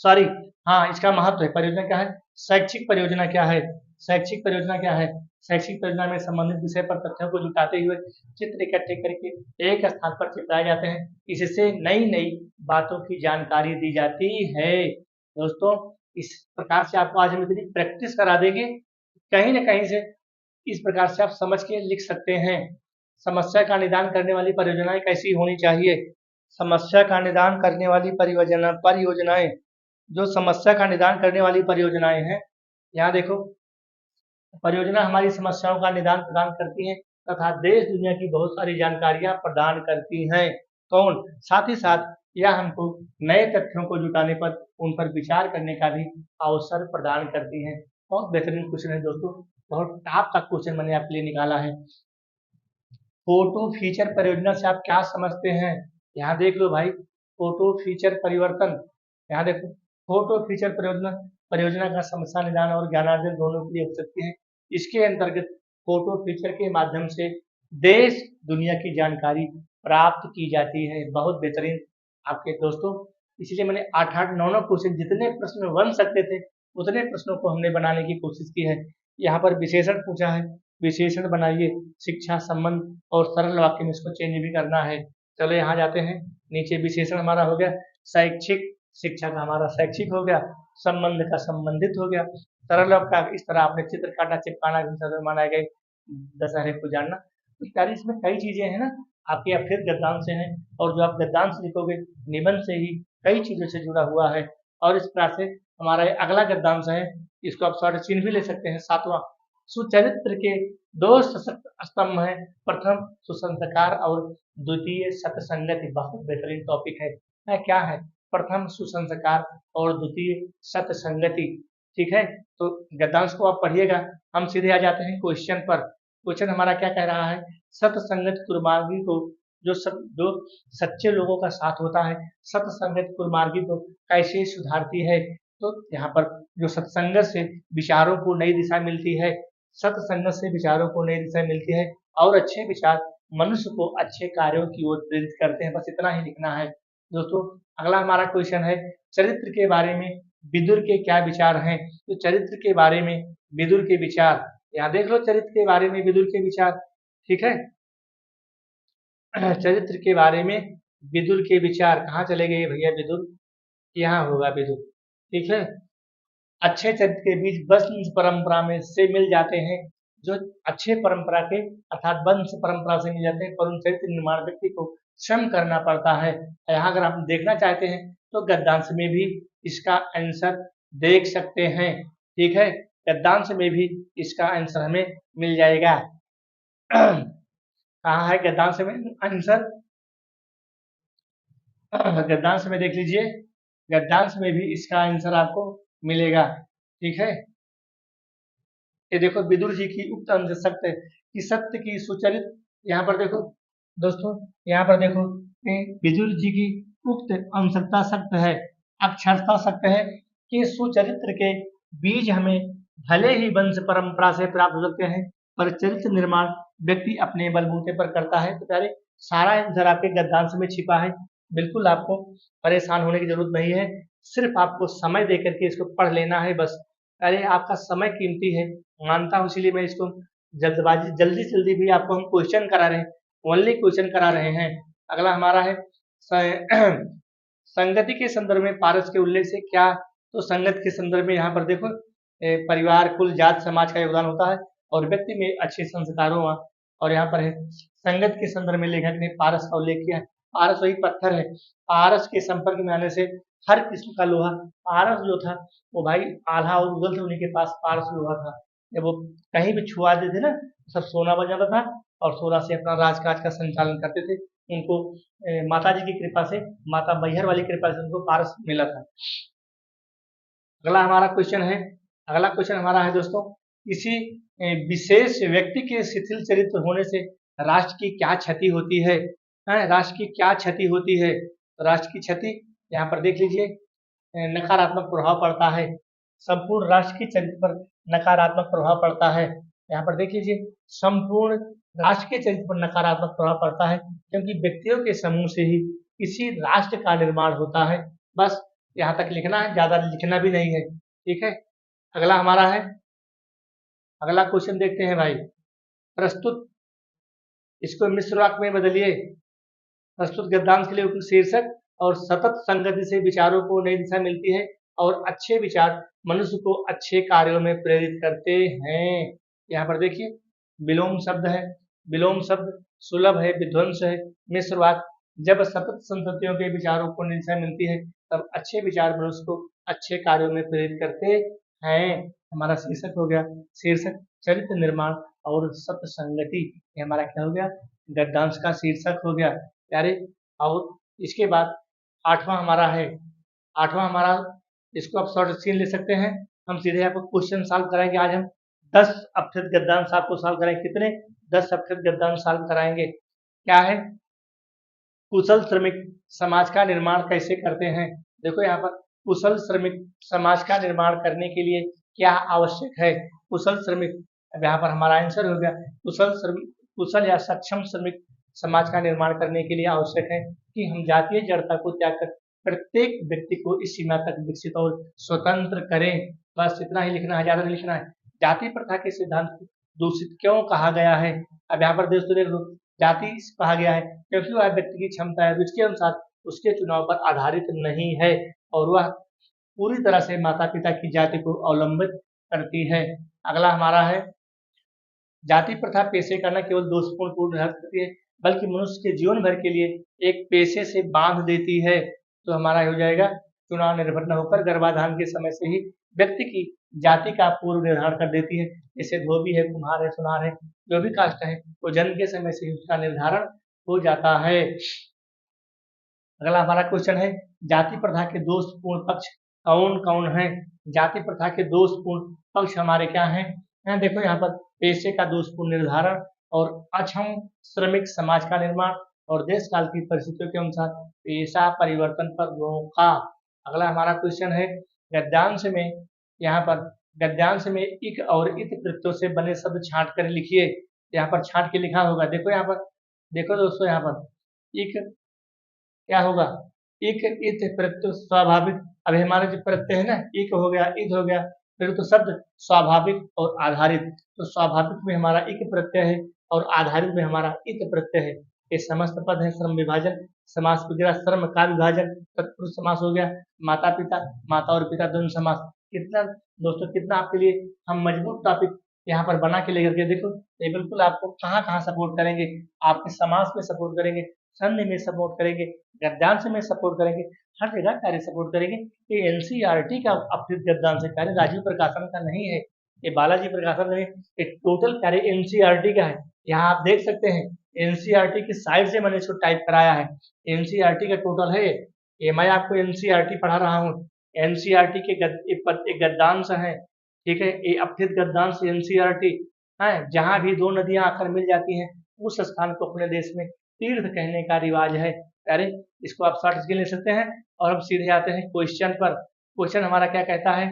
सॉरी, हाँ, इसका महत्व है, परियोजना क्या है, शैक्षिक परियोजना क्या है। शैक्षिक परियोजना क्या है, शैक्षिक परियोजना में संबंधित विषय पर तथ्यों को जुटाते हुए चित्र इकट्ठे करके एक स्थान पर चिपकाए जाते हैं, इससे नई नई बातों की जानकारी दी जाती है। दोस्तों इस प्रकार से आपको आज हम इतनी प्रैक्टिस करा देंगे, कहीं ना कहीं से इस प्रकार से आप समझ के लिख सकते हैं। समस्या का निदान करने वाली परियोजनाएं कैसी होनी चाहिए। समस्या का निदान करने वाली परियोजनाएं, जो समस्या का निदान करने वाली परियोजनाएं हैं, यहाँ देखो, परियोजना हमारी समस्याओं का निदान प्रदान करती हैं तथा देश दुनिया की बहुत सारी जानकारियां प्रदान करती हैं। कौन, साथ ही साथ यह हमको नए तथ्यों को जुटाने पर, उन पर विचार करने का भी अवसर प्रदान करती हैं। बहुत बेहतरीन क्वेश्चन है दोस्तों, बहुत टॉप का क्वेश्चन मैंने आपके लिए निकाला है। फोटो फीचर परियोजना से आप क्या समझते हैं। यहाँ देख लो भाई, फोटो फीचर परिवर्तन, यहाँ देखो, फोटो फीचर परियोजना, परियोजना का समस्या निदान और ज्ञानार्जन दोनों के लिए हो सकती है। इसके अंतर्गत फोटो फीचर के माध्यम से देश दुनिया की जानकारी प्राप्त की जाती है। बहुत बेहतरीन आपके दोस्तों, इसलिए मैंने 8-8, 9-9 क्वेश्चन, जितने प्रश्न बन सकते थे उतने प्रश्नों को हमने बनाने की कोशिश की है। यहाँ पर विशेषण पूछा है, विशेषण बनाइए, शिक्षा संबंध और सरल वाक्य में इसको चेंज भी करना है। चलो यहाँ जाते हैं, नीचे विशेषण हमारा हो गया, शैक्षिक, शिक्षा का हमारा शैक्षिक हो गया, संबंध का संबंधित हो गया, सरल का इस तरह आपने चित्र काटा, चिपकाना, बनाए गए, दशहरे को जानना। तो यार इसमें कई चीजें हैं ना, आपके या फिर गद्यांश से हैं, और जो आप गद्यांश लिखोगे निबंध से ही कई चीजों से जुड़ा हुआ है। और इस प्रकार से हमारा अगला गद्यांश है, इसको आप शॉर्ट चिन्ह भी ले सकते हैं, 7वां, सुचरित्र के दो सशक्त स्तंभ हैं, प्रथम सुसंस्कार और द्वितीय सतसंगति। बहुत बेहतरीन टॉपिक है क्या है? प्रथम सुसंस्कार और द्वितीय सतसंगति। ठीक है, तो गद्यांश को आप पढ़िएगा। हम सीधे आ जाते हैं क्वेश्चन पर। क्वेश्चन हमारा क्या कह रहा है? सतसंगत कुर्मार्गी को जो सच्चे लोगों का साथ होता है, सतसंगत कुर्मार्गी को कैसे सुधारती है? तो यहाँ पर जो सत्संगत से विचारों को नई दिशा मिलती है, सत्संगत से विचारों को नई दिशा मिलती है और अच्छे विचार मनुष्य को अच्छे कार्यों की ओर प्रेरित करते हैं। बस इतना ही लिखना है दोस्तों। अगला हमारा क्वेश्चन है, चरित्र के बारे में विदुर के क्या विचार हैं? तो चरित्र के बारे में विदुर के विचार, यहाँ देख लो चरित्र के बारे में विदुर के विचार। ठीक है, चरित्र के बारे में विदुर के विचार कहाँ चले गए भैया? विदुर यहाँ होगा विदुर। ठीक है, अच्छे चरित्र के बीच वंश परंपरा में से मिल जाते हैं, जो अच्छे परंपरा के अर्थात वंश परंपरा से मिल जाते हैं, पर उन चरित्र निर्माण व्यक्ति को श्रम करना पड़ता है। यहाँ अगर आप देखना चाहते हैं तो गद्यांश में भी इसका आंसर देख सकते हैं। ठीक है, गद्यांश में भी इसका आंसर हमें मिल जाएगा। कहाँ है गद्यांश में आंसर? गद्यांश में देख लीजिए, गद्यांश में भी इसका आंसर आपको मिलेगा। ठीक है, ये देखो विदुर जी की उक्त अंश सत्य कि सत्य की सुचरित, यहाँ पर देखो दोस्तों, यहाँ पर देखो विदुर जी की उक्त अंशता सत्य है, अक्षरता सत्य है कि सुचरित्र के बीज हमें भले ही वंश परंपरा से प्राप्त हो सकते हैं, पर चरित्र निर्माण व्यक्ति अपने बलबूते पर करता है। तो प्यारे, सारा आंसर आपके गद्यांश में छिपा है। बिल्कुल आपको परेशान होने की जरूरत नहीं है, सिर्फ आपको समय देकर के इसको पढ़ लेना है बस। अरे आपका समय कीमती है, मानता हूँ, इसीलिए मैं इसको जल्दी जल्दी भी आपको हम क्वेश्चन करा रहे हैं, ओनली क्वेश्चन करा रहे हैं। अगला हमारा है संगति के संदर्भ में पारस के उल्लेख से क्या? तो संगत के संदर्भ में यहाँ पर देखो परिवार, कुल, जात, समाज का योगदान होता है और व्यक्ति में अच्छे संस्कारों और यहाँ पर है संगत के संदर्भ में लेखक ने पारस का उल्लेख किया है। पारस वही पत्थर है, पारस के संपर्क में आने से हर किस्म का लोहा, पारस जो था वो भाई आल्हा और उगल थे, उन्हीं के पास पारस लोहा था। जब वो कहीं भी छुआ देते थे ना, सब सोना बन जाता था और सोना से अपना राजकाज का संचालन करते थे। उनको माता जी की कृपा से, माता मैहर वाली कृपा से उनको पारस मिला था। अगला हमारा क्वेश्चन है, अगला क्वेश्चन हमारा है दोस्तों, किसी विशेष व्यक्ति के शिथिल चरित्र होने से राष्ट्र की क्या क्षति होती है? राष्ट्र की क्या क्षति होती है? राष्ट्र की क्षति यहाँ पर देख लीजिए, नकारात्मक प्रभाव पड़ता है, संपूर्ण राष्ट्र के चरित्र पर नकारात्मक प्रभाव पड़ता है। यहाँ पर देख लीजिए, संपूर्ण राष्ट्र के चरित्र पर नकारात्मक प्रभाव पड़ता है, क्योंकि व्यक्तियों के समूह से ही किसी राष्ट्र का निर्माण होता है। बस यहाँ तक लिखना है, ज्यादा लिखना भी नहीं है। ठीक है, अगला हमारा है, अगला क्वेश्चन देखते हैं भाई। प्रस्तुत, इसको मिश्र वाक्य में बदलिए। प्रस्तुत गद्यांश के लिए उपयुक्त शीर्षक और सतत संगति से विचारों को नई दिशा मिलती है और अच्छे विचार मनुष्य को अच्छे कार्यों में प्रेरित करते हैं। यहाँ पर देखिए विलोम शब्द है, विलोम शब्द सुलभ है, विध्वंस है, मिश्र वाक्य। जब सतत संततियों के विचारों को नई दिशा मिलती है तब अच्छे विचार मनुष्य को अच्छे कार्यों में प्रेरित करते हैं। हमारा शीर्षक हो गया, शीर्षक चरित्र निर्माण और सत्संगति, ये हमारा क्या हो गया? गद्यांश का शीर्षक हो गया प्यारे। और इसके बाद आठवां हमारा है, आठवां हमारा, इसको आप शॉर्ट स्क्रीन ले सकते हैं, हम सीधे आपको क्वेश्चन सॉल्व कराएंगे। आज हम 10 अपठित गद्यांश आपको सॉल्व कराएंगे। कितने? 10 अपठित गद्यांश सॉल्व कराएंगे। क्या है? कुशल श्रमिक समाज का निर्माण कैसे करते हैं? देखो यहाँ पर कुशल श्रमिक समाज का निर्माण करने के लिए क्या आवश्यक है? कुशल श्रमिक, अब यहाँ पर हमारा आंसर हो गया कुशल श्रमिक, कुशल या सक्षम श्रमिक समाज का निर्माण करने के लिए आवश्यक है कि हम जातीय जड़ता को त्याग कर प्रत्येक व्यक्ति को इस सीमा तक विकसित और स्वतंत्र करें। बस इतना ही लिखना है, ज्यादा नहीं लिखना है। जाति प्रथा के सिद्धांत को दूषित क्यों कहा गया है? अब यहाँ पर दोस्तों देख लो, जाति कहा गया है क्योंकि वह व्यक्ति की क्षमता है, उसके अनुसार उसके चुनाव पर आधारित नहीं है और वह पूरी तरह से माता पिता की जाति को अवलंबित करती है। अगला हमारा है, जाति प्रथा पेशे का न केवल दोषपूर्ण पूर्ण करती है बल्कि मनुष्य के जीवन भर के लिए एक पेशे से बांध देती है। तो हमारा हो जाएगा चुनाव निर्भर न होकर गर्भाधान के समय से ही व्यक्ति की जाति का पूर्व निर्धारण कर देती है। जैसे धोबी है, कुम्हार है, सुनार है, जो भी कास्ट है वो जन्म के समय से ही उसका निर्धारण हो जाता है। अगला हमारा क्वेश्चन है, जाति प्रथा के दोषपूर्ण पक्ष कौन कौन है? जाति प्रथा के दोषपूर्ण पक्ष हमारे क्या हैं? देखो यहाँ पर पेशे का दोषपूर्ण निर्धारण और अक्षम श्रमिक समाज का निर्माण और देश काल की परिस्थितियों के अनुसार पेशा परिवर्तन पर रोका। अगला हमारा क्वेश्चन है, गद्यांश में यहाँ पर गद्यांश में इक और इत प्रत्ययों से बने शब्द छांट कर लिखिए। यहाँ पर छांट के लिखा होगा। देखो यहाँ पर, देखो दोस्तों, यहाँ पर इक क्या होगा? इक इत प्रत्यय स्वाभाविक। अभी हमारे जो प्रत्यय है ना, इक हो गया, इत हो गया, फिर तो शब्द स्वाभाविक और आधारित। तो स्वाभाविक में हमारा इक प्रत्यय है और आधारित में हमारा इत प्रत्यय है। ये समस्त पद है। श्रम विभाजन, समास वगैरह, श्रम का विभाजन, तत्पुरुष समास हो गया, माता पिता, माता और पिता दोनों समास। कितना दोस्तों, कितना आपके लिए हम मजबूत टॉपिक यहाँ पर बना के लेकर के देखो, ये बिल्कुल आपको कहाँ कहाँ सपोर्ट करेंगे। आपके समास में सपोर्ट करेंगे, संधि में सपोर्ट करेंगे, गद्यांश में सपोर्ट करेंगे, हर जगह कार्य सपोर्ट करेंगे। ये एनसीईआरटी का अपकृत गद्यांश है, कार्य राजीव प्रकाशन का नहीं है, ये बालाजी प्रकाशन नहीं, ये टोटल कार्य एनसीईआरटी का है। यहाँ आप देख सकते हैं एनसीईआरटी की साइड से मैंने इसको टाइप कराया है। एनसीईआरटी का टोटल है ये मैं आपको एनसीईआरटी पढ़ा रहा हूँ। एनसीईआरटी के एक गद्यांश है, ठीक है, ये अपकृत गद्यांश एनसीईआरटी है। जहाँ भी दो नदियां आकर मिल जाती हैं उस स्थान को अपने देश में तीर्थ कहने का रिवाज है। अरे इसको आप शॉर्ट स्किल ले सकते हैं। और अब सीधे आते हैं क्वेश्चन पर। क्वेश्चन हमारा क्या कहता है?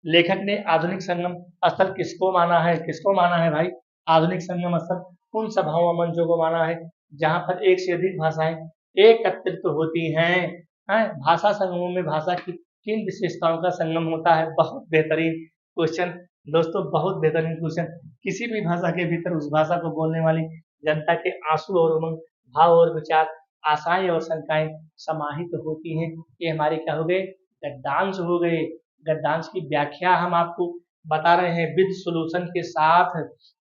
लेखक ने आधुनिक संगम स्थल किसको माना है? किसको माना है भाई? आधुनिक संगम स्थल उन सभाओं व मंचों को माना है जहां पर एक से अधिक भाषाएं एकत्रित होती हैं। भाषा संगमों में भाषा की किन विशेषताओं का संगम होता है? बहुत बेहतरीन क्वेश्चन दोस्तों, बहुत बेहतरीन क्वेश्चन। किसी भी भाषा के भीतर उस भाषा को बोलने वाली जनता के आंसू और उमंग, भाव और विचार, आशाएं और शंकाएं समाहित होती हैं। ये हमारे क्या हो गए? गद्यांश हो गए। गद्यांश की व्याख्या हम आपको बता रहे हैं विद सॉल्यूशन के साथ,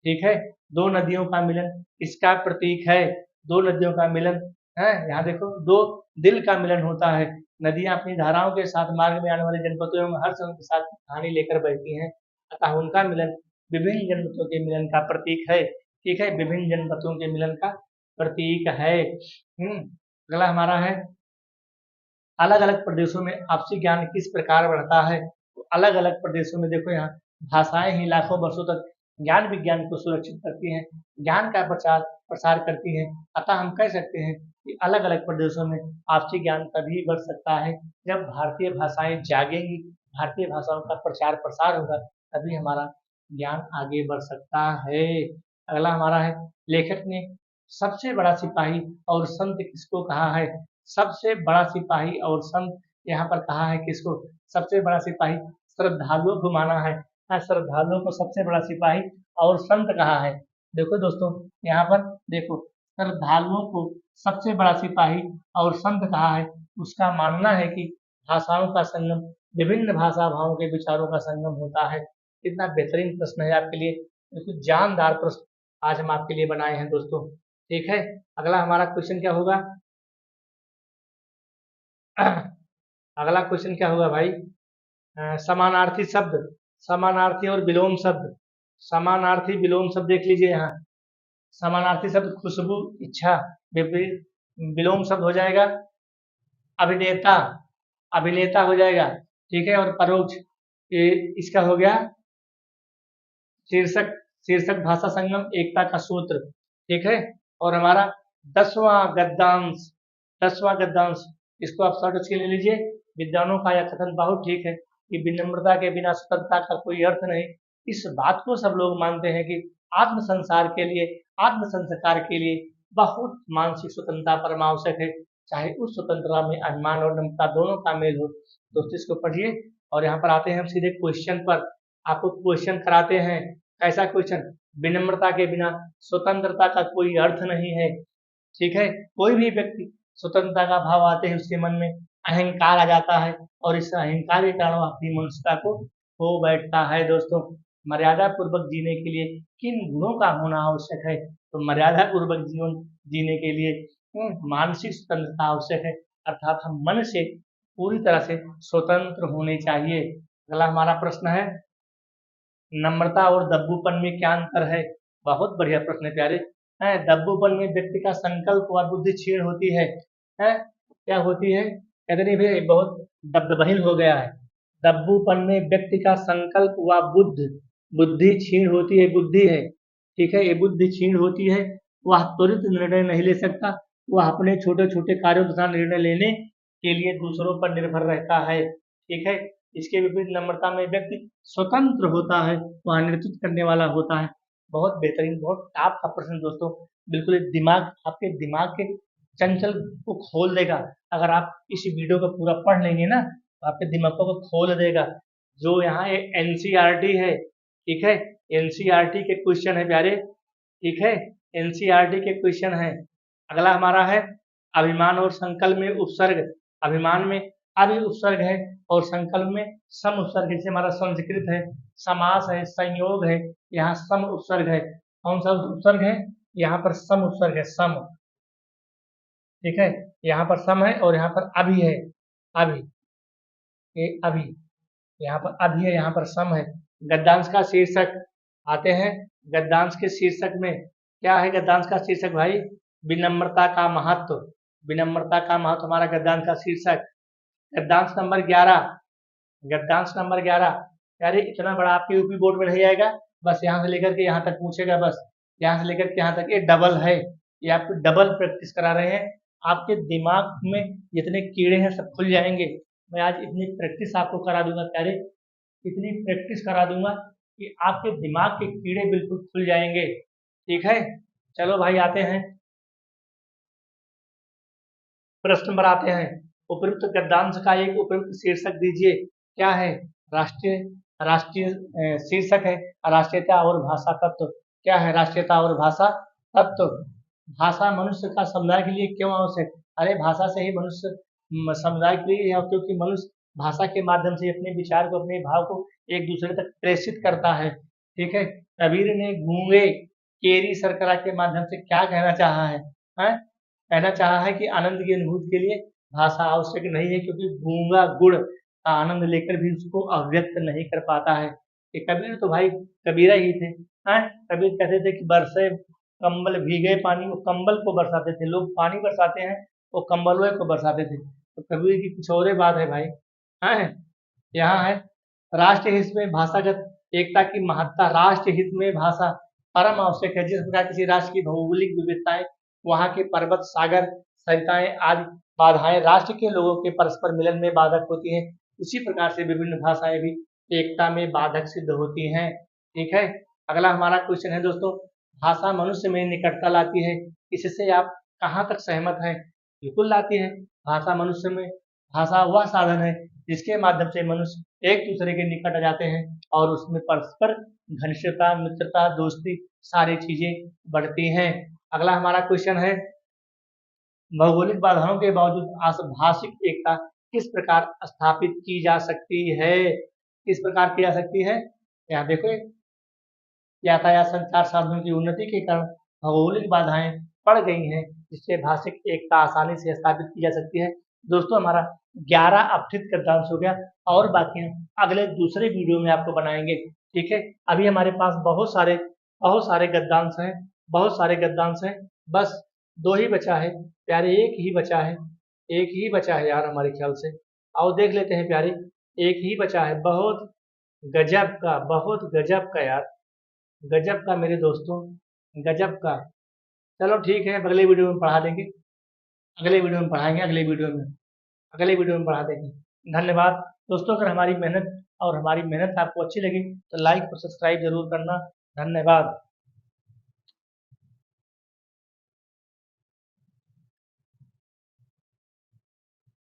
ठीक है। दो नदियों का मिलन इसका प्रतीक है। दो नदियों का मिलन है, यहाँ देखो, दो दिल का मिलन होता है। नदियां अपनी धाराओं के साथ मार्ग में आने वाले जनपदों एवं हर समय के साथ कहानी लेकर बहती हैं, अतः उनका मिलन विभिन्न जनपदों के मिलन का प्रतीक है, ठीक है, विभिन्न जनपदों के मिलन का प्रतीक है। अगला हमारा है, अलग अलग प्रदेशों में आपसी ज्ञान किस प्रकार बढ़ता है? तो अलग अलग प्रदेशों में देखो, यहाँ भाषाएं ही लाखों वर्षों तक ज्ञान विज्ञान को सुरक्षित करती हैं, ज्ञान का प्रचार प्रसार करती हैं। अतः हम कह सकते हैं कि अलग अलग प्रदेशों में आपसी ज्ञान तभी बढ़ सकता है जब भारतीय भाषाएं जागेंगी, भारतीय भाषाओं का प्रचार प्रसार होगा, तभी हमारा ज्ञान आगे बढ़ सकता है। अगला हमारा है, लेखक ने सबसे बड़ा सिपाही और संत किसको कहा है? सबसे बड़ा सिपाही और संत यहाँ पर कहा है किसको? सबसे बड़ा सिपाही श्रद्धालुओं को माना है। श्रद्धालुओं को सबसे बड़ा सिपाही और संत कहा है। देखो दोस्तों, यहाँ पर देखो, श्रद्धालुओं को सबसे बड़ा सिपाही और संत कहा है। उसका मानना है कि भाषाओं का संगम, विभिन्न भाषा भावों के विचारों का संगम होता है। कितना बेहतरीन प्रश्न है आपके लिए, बिल्कुल जानदार प्रश्न आज हम आपके लिए बनाए हैं दोस्तों, ठीक है। अगला हमारा क्वेश्चन क्या होगा? अगला क्वेश्चन क्या होगा भाई? समानार्थी शब्द, समानार्थी और विलोम शब्द, समानार्थी विलोम शब्द देख लीजिए यहाँ। समानार्थी शब्द खुशबू, इच्छा, विपरीत। विलोम शब्द हो जाएगा अभिनेता, अभिनेता हो जाएगा, ठीक है। और परोक्ष, ये इसका हो गया शीर्षक, शीर्षक भाषा संगम एकता का सूत्र, ठीक है। और हमारा 10वां गद्यांश, 10वां गद्यांश, इसको आप शॉर्ट स्किल ले लीजिए। विद्वानों का यह कथन बहुत ठीक है कि विनम्रता के बिना स्वतंत्रता का कोई अर्थ नहीं। इस बात को सब लोग मानते हैं कि आत्म संसार के लिए, आत्म संस्कार के लिए बहुत मानसिक स्वतंत्रता परम आवश्यक है, चाहे उस स्वतंत्रता में अभिमान और नम्रता दोनों का मेल हो। दोस्तों इसको पढ़िए। और यहाँ पर आते हैं हम सीधे क्वेश्चन पर। आपको क्वेश्चन कराते हैं, कैसा क्वेश्चन? विनम्रता के बिना स्वतंत्रता का कोई अर्थ नहीं है, ठीक है। कोई भी व्यक्ति स्वतंत्रता का भाव आते हैं उसके मन में अहंकार आ जाता है और इस अहंकार के कारण वो अपनी मनुष्यता को खो बैठता है। दोस्तों, मर्यादा पूर्वक जीने के लिए किन गुणों का होना आवश्यक है? तो मर्यादा पूर्वक जीवन जीने के लिए मानसिक स्वतंत्रता आवश्यक है, अर्थात हम मन से पूरी तरह से स्वतंत्र होने चाहिए। अगला हमारा प्रश्न है, नम्रता और दब्बूपन में क्या अंतर है? बहुत बढ़िया प्रश्न है प्यारे। है दब्बूपन में व्यक्ति का संकल्प व बुद्धि क्षीण होती है। क्या होती है? कहते नहीं भाई बहुत दबदबाहीन हो गया है। दब्बूपन में व्यक्ति का संकल्प व बुद्धि क्षीण होती है, बुद्धि है, ठीक है, ये बुद्धि क्षीण होती है। वह त्वरित निर्णय नहीं ले सकता, वह अपने छोटे छोटे कार्यों तथा निर्णय लेने के लिए दूसरों पर निर्भर रहता है, ठीक है। इसके विपरीत नम्रता में व्यक्ति स्वतंत्र होता है, वह नेतृत्व करने वाला होता है। बहुत बेहतरीन, बहुत टॉप का प्रश्न दोस्तों, बिल्कुल दिमाग, आपके दिमाग के चंचल को खोल देगा। अगर आप इस वीडियो को पूरा पढ़ लेंगे ना तो आपके दिमाग को खोल देगा। जो यहाँ एनसीईआरटी है, ठीक है, एनसीईआरटी के क्वेश्चन है प्यारे, ठीक है, एनसीईआरटी के क्वेश्चन है। अगला हमारा है अभिमान और संकल्प में उपसर्ग। अभिमान में अभि उपसर्ग है और संकल्प में सम उपसर्ग, जैसे हमारा संस्कृत है, समास है, संयोग है, यहाँ सम उपसर्ग है। कौन सा उपसर्ग है? यहाँ पर सम उपसर्ग है, सम, ठीक है, यहाँ पर सम है और यहाँ पर अभि है, अभि, ये अभि, यहाँ पर अभि है, यहाँ पर सम है। गद्यांश का शीर्षक आते हैं। गद्यांश के शीर्षक में क्या है? गद्यांश का शीर्षक भाई विनम्रता का महत्व। विनम्रता का महत्व हमारा गद्यांश का शीर्षक। गद्यांश नंबर 11, गद्यांश नंबर 11 यार इतना बड़ा आपके यूपी बोर्ड में नहीं आएगा, बस यहाँ से लेकर के यहाँ तक पूछेगा, बस यहाँ से लेकर के यहाँ तक। ये डबल है, ये आपको डबल प्रैक्टिस करा रहे हैं। आपके दिमाग में जितने कीड़े हैं सब खुल जाएंगे। मैं आज इतनी प्रैक्टिस आपको करा दूंगा प्यारे, इतनी प्रैक्टिस करा दूंगा कि आपके दिमाग के कीड़े बिल्कुल खुल जाएंगे, ठीक है। चलो भाई आते हैं प्रश्न पर आते हैं। उपयुक्त गद्यांश का एक उपयुक्त शीर्षक दीजिए। क्या है? राष्ट्रीय, राष्ट्रीय शीर्षक है राष्ट्रीयता और भाषा तत्व। क्या है? राष्ट्रीयता और भाषा तत्व। भाषा मनुष्य का समुदाय के लिए क्यों आवश्यक? अरे भाषा से ही मनुष्य समुदाय के लिए है, क्योंकि मनुष्य भाषा के माध्यम से अपने विचार को, अपने भाव को एक दूसरे तक प्रेषित करता है, ठीक है। कबीर ने गूंगे केरी सरकरा के माध्यम से क्या कहना चाहा है? कहना चाहा है कि आनंद की अनुभूति के लिए भाषा आवश्यक नहीं है, क्योंकि गूंगा गुड़ का आनंद लेकर भी उसको अव्यक्त नहीं कर पाता है। कि कबीर तो भाई कबीरा ही थे। कबीर कहते थे कि बरसे कंबल भीगे पानी, वो कंबल को बरसाते थे। लोग पानी बरसाते हैं, वो कंबलों को बरसाते थे। तो कबीर की कुछ और बात है भाई। है यहाँ है राष्ट्र हित में भाषागत एकता की महत्ता। राष्ट्र हित में भाषा परम आवश्यक है। जिस प्रकार किसी राष्ट्र की भौगोलिक विविधताएं, वहाँ के पर्वत, सागर, सरिताएं आदि बाधाएं राष्ट्र के लोगों के परस्पर मिलन में बाधक होती हैं, उसी प्रकार से विभिन्न भाषाएं भी एकता में बाधक सिद्ध होती हैं, ठीक है। अगला हमारा क्वेश्चन है दोस्तों, भाषा मनुष्य में निकटता लाती है, इससे आप कहाँ तक सहमत हैं? बिल्कुल लाती है। भाषा मनुष्य में, भाषा वह साधन है जिसके माध्यम से मनुष्य एक दूसरे के निकट आ जाते हैं और उसमें परस्पर घनिष्ठता, मित्रता, दोस्ती सारी चीजें बढ़ती हैं। अगला हमारा क्वेश्चन है, भौगोलिक बाधाओं के बावजूद भाषिक एकता किस प्रकार स्थापित की जा सकती है? किस प्रकार की जा सकती है? यहाँ देखो, यातायात संचार साधनों की उन्नति के कारण भौगोलिक बाधाएं पड़ गई हैं, जिससे भाषिक एकता आसानी से स्थापित की जा सकती है। दोस्तों हमारा 11 अपठित गद्यांश हो गया और बाकी हम अगले दूसरे वीडियो में आपको बनाएंगे, ठीक है। अभी हमारे पास बहुत सारे गद्यांश हैं, बहुत सारे गद्यांश हैं, बस 2 ही बचा है प्यारे, एक ही बचा है, एक ही बचा है यार हमारे ख्याल से। आओ देख लेते हैं प्यारे, एक ही बचा है। बहुत गजब का, बहुत गजब का यार, गजब का मेरे दोस्तों, गजब का। चलो ठीक है, अगले वीडियो में पढ़ा देंगे, अगले वीडियो में पढ़ाएंगे, अगले वीडियो में पढ़ा देंगे। धन्यवाद दोस्तों। अगर हमारी मेहनत आपको अच्छी लगी तो लाइक और सब्सक्राइब जरूर करना। धन्यवाद।